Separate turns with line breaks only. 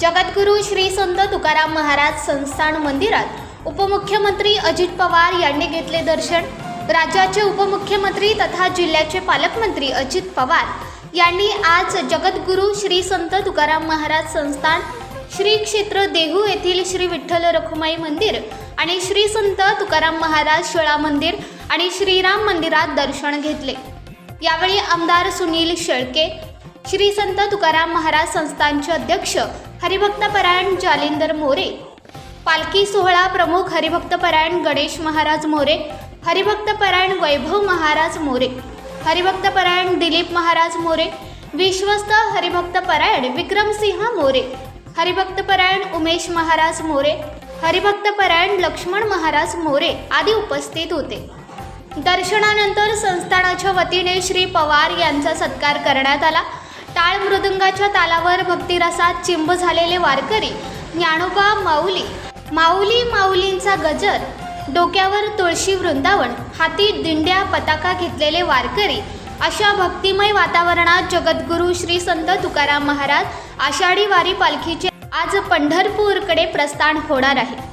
जगद्गुरू श्री संत तुकाराम महाराज संस्थान मंदिरात उपमुख्यमंत्री अजित पवार यांनी घेतले दर्शन। राज्याचे उपमुख्यमंत्री तथा जिल्ह्याचे पालकमंत्री अजित पवार यांनी आज जगद्गुरू श्री संत तुकाराम महाराज संस्थान, श्री क्षेत्र देहू येथील श्री विठ्ठल रखुमाई मंदिर आणि श्री संत तुकाराम महाराज शाळा मंदिर आणि श्रीराम मंदिरात दर्शन घेतले। यावेळी आमदार सुनील शेळके, श्री संत तुकाराम महाराज संस्थानचे अध्यक्ष हरिभक्तपरायण जालिंदर मोरे, पालखी सोहळा प्रमुख हरिभक्तपरायण गणेश महाराज मोरे, हरिभक्तपरायण वैभव महाराज मोरे, हरिभक्तपरायण दिलीप महाराज मोरे, विश्वस्त हरिभक्तपरायण विक्रमसिंह मोरे, हरिभक्तपरायण उमेश महाराज मोरे, हरिभक्तपरायण लक्ष्मण महाराज मोरे आदी उपस्थित होते। दर्शनानंतर संस्थानाच्या वतीने श्री पवार यांचा सत्कार करण्यात आला। टाळ मृदंगाच्या तालावर भक्तिरसात चिंब झालेले वारकरी, ज्ञानोबा माऊली माऊली माऊलींचा गजर, डोक्यावर तुळशी वृंदावन, हाती दिंड्या पताका घेतलेले वारकरी अशा भक्तिमय वातावरणात जगद्गुरू श्री संत तुकाराम महाराज आषाढी वारी पालखीचे आज पंढरपूरकडे प्रस्थान होणार आहे।